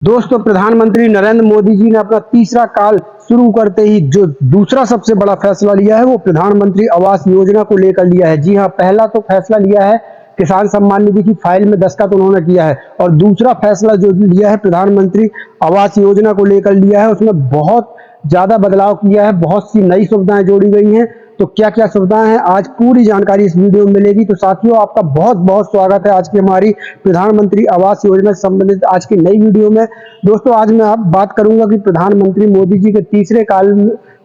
दोस्तों, प्रधानमंत्री नरेंद्र मोदी जी ने अपना तीसरा काल शुरू करते ही जो दूसरा सबसे बड़ा फैसला लिया है वो प्रधानमंत्री आवास योजना को लेकर लिया है। जी हां, पहला तो फैसला लिया है किसान सम्मान निधि की फाइल में दस्तखत उन्होंने किया है, और दूसरा फैसला जो लिया है प्रधानमंत्री आवास योजना को लेकर लिया है, उसमें बहुत ज्यादा बदलाव किया है। बहुत सी नई सुविधाएं जोड़ी गई हैं। तो क्या क्या सुविधाएं हैं, आज पूरी जानकारी इस वीडियो में मिलेगी। तो साथियों, आपका बहुत बहुत स्वागत है आज की हमारी प्रधानमंत्री आवास योजना से संबंधित आज की नई वीडियो में। दोस्तों, आज मैं आप बात करूंगा कि प्रधानमंत्री मोदी जी के तीसरे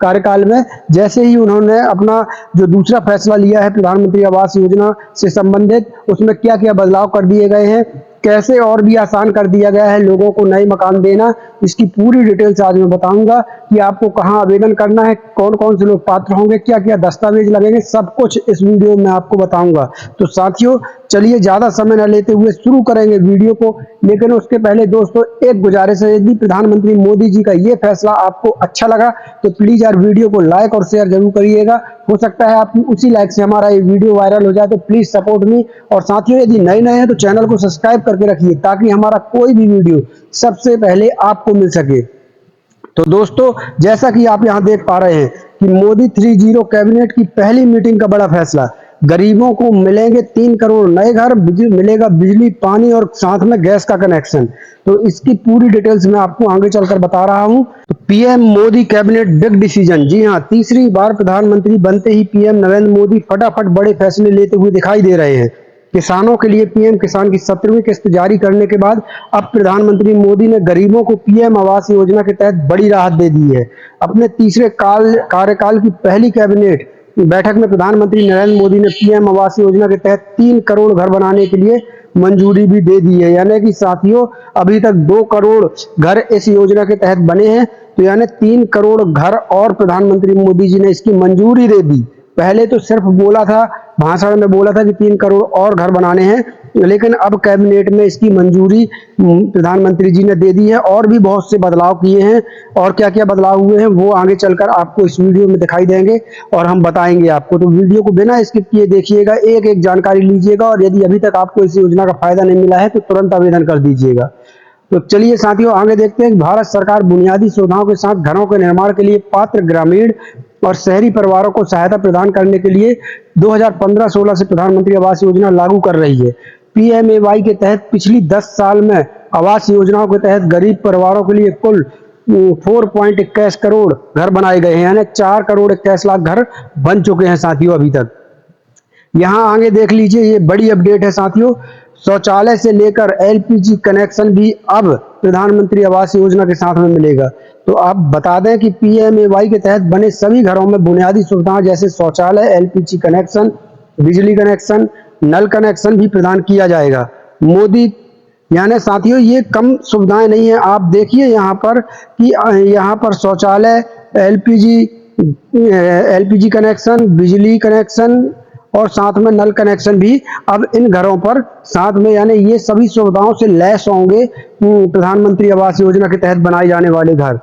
कार्यकाल में जैसे ही उन्होंने अपना जो दूसरा फैसला लिया है प्रधानमंत्री आवास योजना से संबंधित, उसमें क्या क्या बदलाव कर दिए गए हैं, कैसे और भी आसान कर दिया गया है लोगों को नए मकान देना, इसकी पूरी डिटेल्स आज मैं बताऊंगा कि आपको कहां आवेदन करना है, कौन कौन से लोग पात्र होंगे, क्या क्या दस्तावेज लगेंगे, सब कुछ इस वीडियो में आपको बताऊंगा। तो साथियों, चलिए ज्यादा समय न लेते हुए शुरू करेंगे वीडियो को। लेकिन उसके पहले दोस्तों, एक गुजारिश है, यदि प्रधानमंत्री मोदी जी का ये फैसला आपको अच्छा लगा तो प्लीज यार वीडियो को लाइक और शेयर जरूर करिएगा। हो सकता है आपकी उसी लाइक से हमारा ये वीडियो वायरल हो जाए, तो प्लीज सपोर्ट मी। और साथियों, यदि नए नए हैं तो चैनल को सब्सक्राइब करके रखिए ताकि हमारा कोई भी वीडियो सबसे पहले आपको मिल सके। तो दोस्तों, जैसा कि आप यहां देख पा रहे हैं कि मोदी 30 कैबिनेट की पहली मीटिंग का बड़ा फैसला, गरीबों को मिलेंगे 3 करोड़ नए घर, मिलेगा बिजली पानी और साथ में गैस का कनेक्शन। तो इसकी पूरी डिटेल्स मैं आपको आगे चलकर बता रहा हूं। तो PM Modi cabinet big decision. जी हां, तीसरी बार प्रधानमंत्री बनते ही पीएम नरेंद्र मोदी फटाफट बड़े फैसले लेते हुए दिखाई दे रहे हैं। किसानों के लिए पीएम किसान की 17वीं किस्त जारी करने के बाद अब प्रधानमंत्री मोदी ने गरीबों को पीएम आवास योजना के तहत बड़ी राहत दे दी है। अपने तीसरे कार्यकाल की पहली कैबिनेट बैठक में प्रधानमंत्री नरेंद्र मोदी ने पीएम आवास योजना के तहत 3 करोड़ घर बनाने के लिए मंजूरी भी दे दी है। यानी कि साथियों, अभी तक 2 करोड़ घर इस योजना के तहत बने हैं, तो यानी 3 करोड़ घर और प्रधानमंत्री मोदी जी ने इसकी मंजूरी दे दी। पहले तो सिर्फ बोला था, भाषण में बोला था कि 3 करोड़ और घर बनाने हैं, लेकिन अब कैबिनेट में इसकी मंजूरी प्रधानमंत्री जी ने दे दी है। और भी बहुत से बदलाव किए हैं, और क्या क्या बदलाव हुए हैं वो आगे चलकर आपको इस वीडियो में दिखाई देंगे और हम बताएंगे आपको। तो वीडियो को बिना स्किप किए देखिएगा, एक एक जानकारी लीजिएगा, और यदि अभी तक आपको इस योजना का फायदा नहीं मिला है तो तुरंत आवेदन कर दीजिएगा। तो चलिए साथियों, आगे देखते हैं। भारत सरकार बुनियादी सुविधाओं के साथ घरों के निर्माण के लिए पात्र ग्रामीण और शहरी परिवारों को सहायता प्रदान करने के लिए 2015-16 से प्रधानमंत्री आवास योजना लागू कर रही है। पीएमएवाई के तहत पिछली 10 साल में आवास योजनाओं के तहत गरीब परिवारों के लिए कुल 4.21 करोड़ घर बनाए गए हैं, यानी 4 करोड़ 21 लाख घर बन चुके हैं साथियों अभी तक। यहाँ आगे देख लीजिए, ये बड़ी अपडेट है साथियों। शौचालय से लेकर एलपीजी कनेक्शन भी अब प्रधानमंत्री आवास योजना के साथ में मिलेगा। तो आप बता दें कि पीएमएवाई के तहत बने सभी घरों में बुनियादी सुविधाएं जैसे शौचालय, एलपीजी कनेक्शन, बिजली कनेक्शन, नल कनेक्शन भी प्रदान किया जाएगा। मोदी, यानी साथियों ये कम सुविधाएं नहीं है। आप देखिए यहाँ पर कि यहाँ पर शौचालय, एलपीजी एलपीजी कनेक्शन, बिजली कनेक्शन और साथ में नल कनेक्शन भी अब इन घरों पर साथ में, यानी ये सभी सुविधाओं से लैस होंगे प्रधानमंत्री आवास योजना के तहत बनाए जाने वाले घर।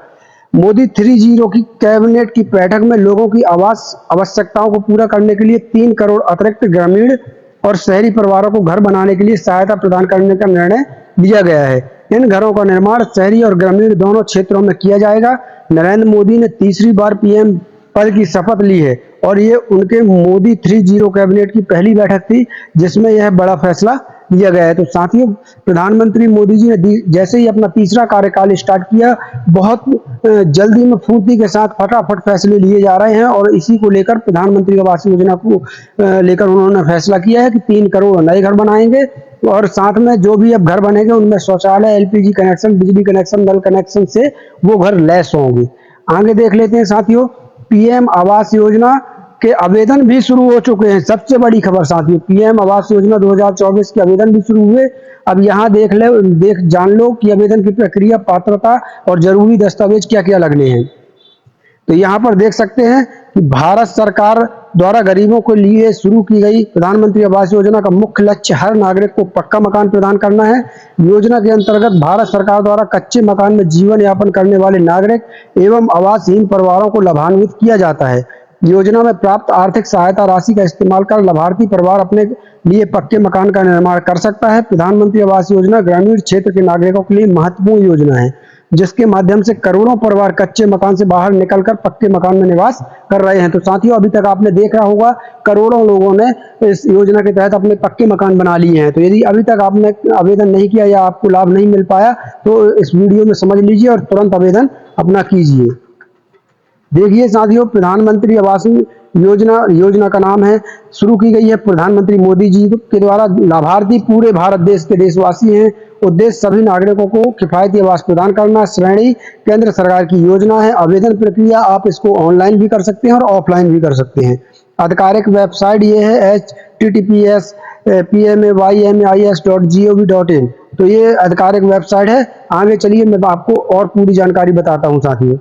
मोदी 30 की कैबिनेट की बैठक में लोगों की आवास आवश्यकताओं को पूरा करने के लिए 3 करोड़ अतिरिक्त ग्रामीण और शहरी परिवारों को घर बनाने के लिए सहायता प्रदान करने का निर्णय लिया गया है। इन घरों का निर्माण शहरी और ग्रामीण दोनों क्षेत्रों में किया जाएगा। नरेंद्र मोदी ने तीसरी बार पीएम पद की शपथ ली है, और ये उनके मोदी 30 कैबिनेट की पहली बैठक थी जिसमें यह बड़ा फैसला लिया गया है। तो साथियों, प्रधानमंत्री मोदी जी ने जैसे ही अपना तीसरा कार्यकाल स्टार्ट किया, बहुत जल्दी में फुर्ती के साथ फटाफट फैसले लिए जा रहे हैं, और इसी को लेकर प्रधानमंत्री आवास योजना को लेकर उन्होंने फैसला किया है कि 3 करोड़ नए घर बनाएंगे, और साथ में जो भी अब घर बनेंगे उनमें शौचालय, एलपीजी कनेक्शन, बिजली कनेक्शन, नल कनेक्शन से वो घर लैस होंगे। आगे देख लेते हैं साथियों, पीएम आवास योजना के आवेदन भी शुरू हो चुके हैं। सबसे बड़ी खबर साथियों, पीएम आवास योजना 2024 के आवेदन भी शुरू हुए। अब यहाँ जान लो कि आवेदन की प्रक्रिया, पात्रता और जरूरी दस्तावेज क्या क्या लगने हैं। तो यहाँ पर देख सकते हैं कि भारत सरकार द्वारा गरीबों के लिए शुरू की गई प्रधानमंत्री आवास योजना का मुख्य लक्ष्य हर नागरिक को पक्का मकान प्रदान करना है। योजना के अंतर्गत भारत सरकार द्वारा कच्चे मकान में जीवन यापन करने वाले नागरिक एवं आवासहीन परिवारों को लाभान्वित किया जाता है। योजना में प्राप्त आर्थिक सहायता राशि का इस्तेमाल कर लाभार्थी परिवार अपने लिए पक्के मकान का निर्माण कर सकता है। प्रधानमंत्री आवास योजना ग्रामीण क्षेत्र के नागरिकों के लिए महत्वपूर्ण योजना है, जिसके माध्यम से करोड़ों परिवार कच्चे मकान से बाहर निकलकर पक्के मकान में निवास कर रहे हैं। तो साथियों, अभी तक आपने देखा होगा करोड़ों लोगों ने इस योजना के तहत अपने पक्के मकान बना लिए हैं। तो यदि अभी तक आपने आवेदन नहीं किया या आपको लाभ नहीं मिल पाया तो इस वीडियो में समझ लीजिए और तुरंत आवेदन अपना कीजिए। देखिए साथियों, प्रधानमंत्री आवास योजना का नाम है, शुरू की गई है प्रधानमंत्री मोदी जी के द्वारा। लाभार्थी पूरे भारत देश के देशवासी हैं। उद्देश्य सभी नागरिकों को किफायती आवास प्रदान करना। श्रेणी केंद्र सरकार की योजना है। आवेदन प्रक्रिया आप इसको ऑनलाइन भी कर सकते हैं और ऑफलाइन भी कर सकते हैं। आधिकारिक वेबसाइट ये है https://pmais.gov.in। तो ये आधिकारिक वेबसाइट है। आगे चलिए मैं आपको और पूरी जानकारी बताता हूँ साथियों।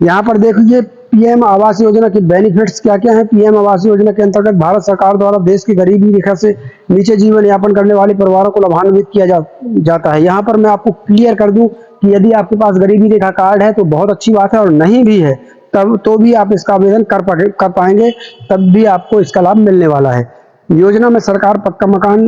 यहाँ पर देख लीजिए पीएम आवास योजना के बेनिफिट्स क्या क्या हैं। पीएम आवास योजना के अंतर्गत भारत सरकार द्वारा देश की गरीबी रेखा से नीचे जीवन यापन करने वाले परिवारों को लाभान्वित किया जाता है। यहाँ पर मैं आपको क्लियर कर दूं कि यदि आपके पास गरीबी रेखा कार्ड है तो बहुत अच्छी बात है, और नहीं भी है तब तो भी आप इसका आवेदन कर पाएंगे, तब भी आपको इसका लाभ मिलने वाला है। योजना में सरकार पक्का मकान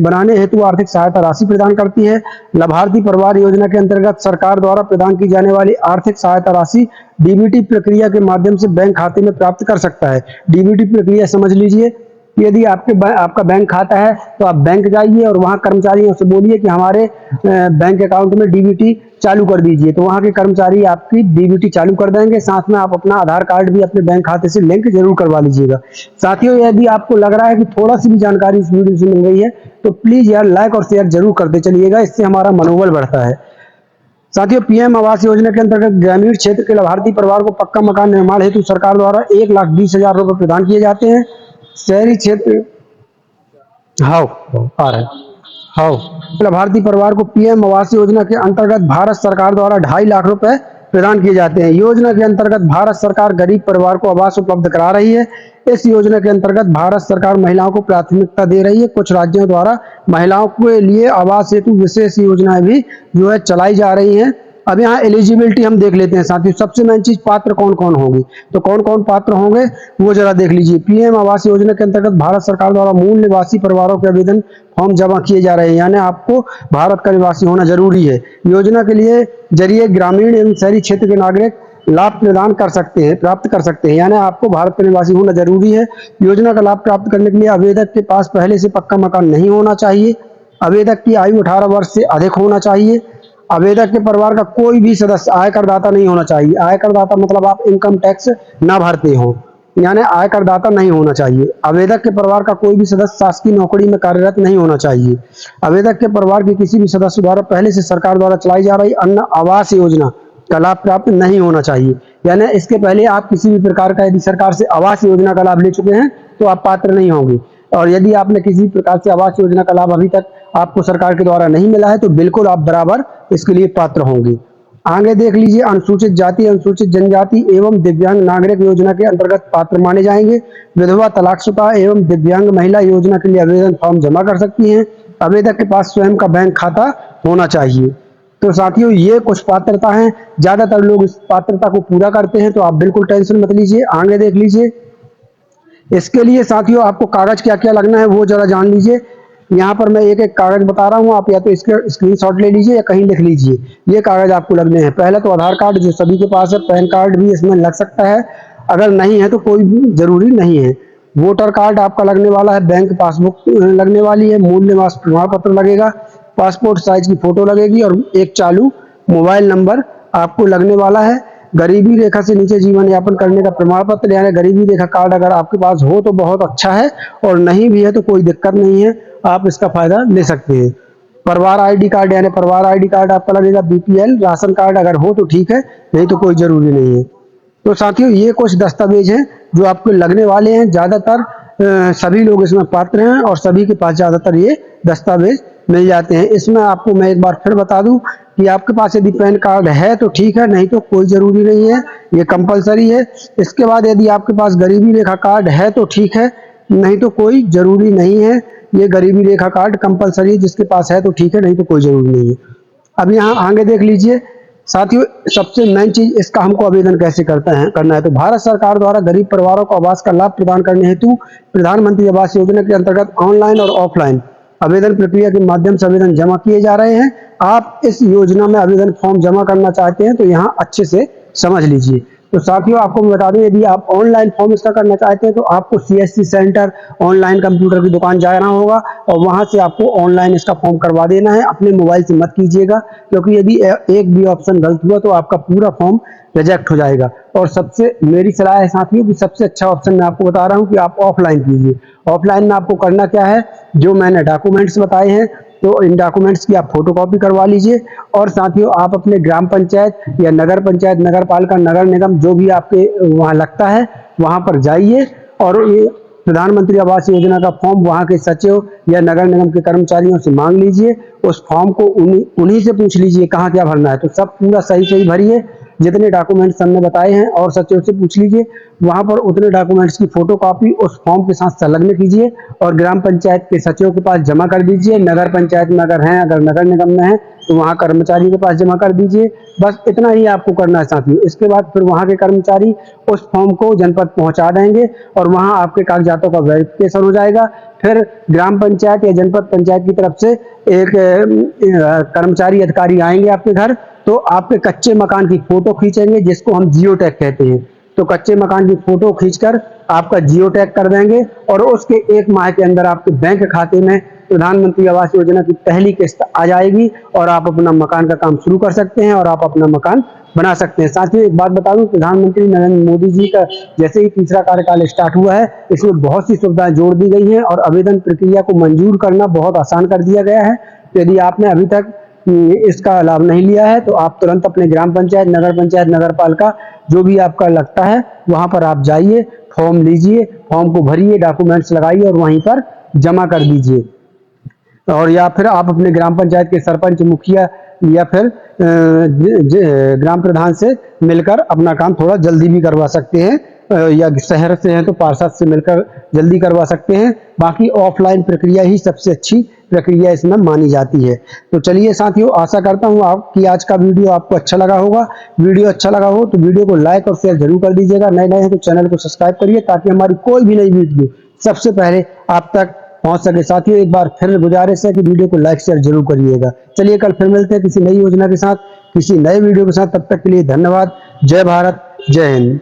बनाने हेतु आर्थिक सहायता राशि प्रदान करती है। लाभार्थी परिवार योजना के अंतर्गत सरकार द्वारा प्रदान की जाने वाली आर्थिक सहायता राशि डीबीटी प्रक्रिया के माध्यम से बैंक खाते में प्राप्त कर सकता है। डीबीटी प्रक्रिया समझ लीजिए, यदि आपका बैंक खाता है तो आप बैंक जाइए और वहां कर्मचारियों से बोलिए कि हमारे बैंक अकाउंट में डीबीटी चालू कर दीजिए, तो वहां के कर्मचारी आपकी डीबीटी चालू कर देंगे। साथ में आप अपना आधार कार्ड भी अपने बैंक खाते से लिंक जरूर करवा लीजिएगा। साथियों, यदि आपको लग रहा है कि थोड़ा सी भी जानकारी इस वीडियो से मिल रही है तो प्लीज यार लाइक और शेयर जरूर करते चलिएगा, इससे हमारा मनोबल बढ़ता है। साथियों, पीएम आवास योजना के अंतर्गत ग्रामीण क्षेत्र के लाभार्थी परिवार को पक्का मकान निर्माण हेतु सरकार द्वारा 1,20,000 रुपए प्रदान किए जाते हैं। शहरी क्षेत्र लाभार्थी परिवार को पीएम आवास योजना के अंतर्गत भारत सरकार द्वारा 2.5 लाख रुपए प्रदान किए जाते हैं। योजना के अंतर्गत भारत सरकार गरीब परिवार को आवास उपलब्ध करा रही है। इस योजना के अंतर्गत भारत सरकार महिलाओं को प्राथमिकता दे रही है। कुछ राज्यों द्वारा महिलाओं के लिए आवास हेतु विशेष योजनाएं भी जो है चलाई जा रही हैं। अब यहाँ एलिजिबिलिटी हम देख लेते हैं साथियों। सबसे मेन चीज, पात्र कौन कौन होंगे, तो कौन कौन पात्र होंगे वो जरा देख लीजिए। पीएम आवास योजना के अंतर्गत भारत सरकार द्वारा मूल निवासी परिवारों के आवेदन फॉर्म जमा किए जा रहे हैं, यानी आपको भारत का निवासी होना जरूरी है। योजना के लिए जरिए ग्रामीण एवं शहरी क्षेत्र के नागरिक लाभ प्रदान कर सकते हैं, प्राप्त कर सकते हैं, यानी आपको भारत का निवासी होना जरूरी है। योजना का लाभ प्राप्त करने के लिए आवेदक के पास पहले से पक्का मकान नहीं होना चाहिए। आवेदक की आयु 18 वर्ष से अधिक होना चाहिए। आवेदक के परिवार का कोई भी सदस्य आयकरदाता नहीं होना चाहिए। आयकरदाता मतलब आप इनकम टैक्स ना भरते हो, यानी आयकरदाता नहीं होना चाहिए। आवेदक के परिवार का कोई भी सदस्य शासकीय नौकरी में कार्यरत नहीं होना चाहिए। आवेदक के परिवार के किसी भी सदस्य द्वारा पहले से सरकार द्वारा चलाई जा रही अन्य आवास योजना का लाभ प्राप्त नहीं होना चाहिए, यानी इसके पहले आप किसी भी प्रकार का यदि सरकार से आवास योजना का लाभ ले चुके हैं तो आप पात्र नहीं होंगे। और यदि आपने किसी प्रकार से आवास योजना का लाभ अभी तक आपको सरकार के द्वारा नहीं मिला है तो बिल्कुल आप बराबर इसके लिए पात्र होंगे। आगे देख लीजिए, अनुसूचित जाति, अनुसूचित जनजाति एवं दिव्यांग नागरिक योजना के अंतर्गत पात्र माने जाएंगे। विधवा, तलाकशुदा एवं दिव्यांग महिला योजना के लिए आवेदन फॉर्म जमा कर सकती हैं। आवेदक के पास स्वयं का बैंक खाता होना चाहिए। तो साथियों, ये कुछ पात्रता है, ज्यादातर लोग इस पात्रता को पूरा करते हैं, तो आप बिल्कुल टेंशन मत लीजिए। आगे देख लीजिए, इसके लिए साथियों आपको कागज क्या क्या लगना है वो जरा जान लीजिए। यहाँ पर मैं एक एक कागज बता रहा हूँ, आप या तो इसके स्क्रीनशॉट ले लीजिए या कहीं लिख लीजिए। ये कागज आपको लगने हैं। पहले तो आधार कार्ड जो सभी के पास है, पैन कार्ड भी इसमें लग सकता है, अगर नहीं है तो कोई जरूरी नहीं है। वोटर कार्ड आपका लगने वाला है, बैंक पासबुक लगने वाली है, मूल निवास प्रमाण पत्र लगेगा, पासपोर्ट साइज की फोटो लगेगी और एक चालू मोबाइल नंबर आपको लगने वाला है। गरीबी रेखा से नीचे जीवन यापन करने का प्रमाण पत्र यानी गरीबी रेखा कार्ड अगर आपके पास हो तो बहुत अच्छा है, और नहीं भी है तो कोई दिक्कत नहीं है, आप इसका फायदा ले सकते हैं। परिवार आईडी कार्ड यानी परिवार आईडी कार्ड आपका लगेगा। बीपीएल राशन कार्ड अगर हो तो ठीक है, नहीं तो कोई जरूरी नहीं है। तो साथियों, ये कुछ दस्तावेज हैं जो आपको लगने वाले हैं। ज्यादातर सभी लोग इसमें पात्र हैं और सभी के पास ज्यादातर ये दस्तावेज मिल जाते हैं। इसमें आपको मैं एक बार फिर बता दूं कि आपके पास यदि पैन कार्ड है तो ठीक है, नहीं तो कोई जरूरी नहीं है, ये कंपलसरी है। इसके बाद यदि आपके पास गरीबी रेखा कार्ड है तो ठीक है, नहीं तो कोई जरूरी नहीं है। ये गरीबी रेखा कार्ड कंपलसरी है, जिसके पास है तो ठीक है, नहीं तो कोई जरूरी नहीं है। अब यहाँ आगे देख लीजिए, साथियों सबसे मेन चीज इसका हमको आवेदन कैसे करना है तो भारत सरकार द्वारा गरीब परिवारों को आवास का लाभ प्रदान करने हेतु प्रधानमंत्री आवास योजना के अंतर्गत ऑनलाइन और ऑफलाइन आवेदन प्रक्रिया के माध्यम से आवेदन जमा किए जा रहे हैं। आप इस योजना में आवेदन फॉर्म जमा करना चाहते हैं तो यहाँ अच्छे से समझ लीजिए। तो साथियों आपको मैं बता दूं, यदि आप ऑनलाइन फॉर्म इसका करना चाहते हैं तो आपको सीएससी सेंटर ऑनलाइन कंप्यूटर की दुकान जाना होगा और वहां से आपको ऑनलाइन इसका फॉर्म करवा देना है। अपने मोबाइल से मत कीजिएगा, क्योंकि यदि एक भी ऑप्शन गलत हुआ तो आपका पूरा फॉर्म रिजेक्ट हो जाएगा। और सबसे मेरी सलाह है साथियों कि सबसे अच्छा ऑप्शन मैं आपको बता रहा हूं कि आप ऑफलाइन कीजिए। ऑफलाइन में आपको करना क्या है, जो मैंने डॉक्यूमेंट्स बताए हैं तो इन डॉक्यूमेंट्स की आप फोटोकॉपी करवा लीजिए और साथियों आप अपने ग्राम पंचायत या नगर पंचायत, नगर पालिका, नगर निगम जो भी आपके वहां लगता है वहां पर जाइए और ये प्रधानमंत्री आवास योजना का फॉर्म वहां के सचिव या नगर निगम के कर्मचारियों से मांग लीजिए। उस फॉर्म को उन्हीं से पूछ लीजिए कहाँ क्या भरना है, तो सब पूरा सही सही भरिए जितने डॉक्यूमेंट्स हमने बताए हैं, और सचिव से पूछ लीजिए वहां पर उतने डॉक्यूमेंट्स की फोटोकॉपी उस फॉर्म के साथ संलग्न कीजिए और ग्राम पंचायत के सचिव के पास जमा कर दीजिए। नगर पंचायत में अगर हैं, अगर नगर निगम में है तो वहां कर्मचारी के पास जमा कर दीजिए। बस इतना ही आपको करना है साथियों। इसके बाद फिर वहां के कर्मचारी उस फॉर्म को जनपद पहुंचा देंगे और वहां आपके कागजातों का वेरिफिकेशन हो जाएगा। फिर ग्राम पंचायत या जनपद पंचायत की तरफ से एक कर्मचारी अधिकारी आएंगे आपके घर, तो आपके कच्चे मकान की फोटो खींचेंगे जिसको हम जियो टैग कहते हैं। तो कच्चे मकान की फोटो खींचकर आपका जियो टैग कर देंगे और उसके एक माह के अंदर आपके बैंक खाते में प्रधानमंत्री आवास योजना की पहली किस्त आ जाएगी और आप अपना मकान का काम शुरू कर सकते हैं और आप अपना मकान बना सकते हैं। साथ ही एक बात बता दूं, प्रधानमंत्री नरेंद्र मोदी जी का जैसे ही तीसरा कार्यकाल स्टार्ट हुआ है इसमें बहुत सी सुविधाएं जोड़ दी गई हैं और आवेदन प्रक्रिया को मंजूर करना बहुत आसान कर दिया गया है। यदि आपने अभी तक इसका लाभ नहीं लिया है तो आप तुरंत अपने ग्राम पंचायत, नगर पालिका जो भी आपका लगता है वहां पर आप जाइए, फॉर्म लीजिए, फॉर्म को भरिए, डॉक्यूमेंट्स लगाइए और वहीं पर जमा कर दीजिए। और या फिर आप अपने ग्राम पंचायत के सरपंच, मुखिया या फिर ग्राम प्रधान से मिलकर अपना काम थोड़ा जल्दी भी करवा सकते हैं, या शहर से हैं तो पार्षद से मिलकर जल्दी करवा सकते हैं। बाकी ऑफलाइन प्रक्रिया ही सबसे अच्छी प्रक्रिया इसमें मानी जाती है। तो चलिए साथियों, आशा करता हूँ आपकी आज का वीडियो आपको अच्छा लगा होगा। वीडियो अच्छा लगा हो तो वीडियो को लाइक और शेयर जरूर कर दीजिएगा। नए हैं तो चैनल को सब्सक्राइब करिए ताकि हमारी कोई भी नई वीडियो सबसे पहले आप तक पहुंच सके। साथियों एक बार फिर गुजारिश है कि वीडियो को लाइक शेयर जरूर करिएगा। चलिए कल फिर मिलते हैं किसी नई योजना के साथ, किसी नए वीडियो के साथ। तब तक के लिए धन्यवाद। जय भारत, जय हिंद।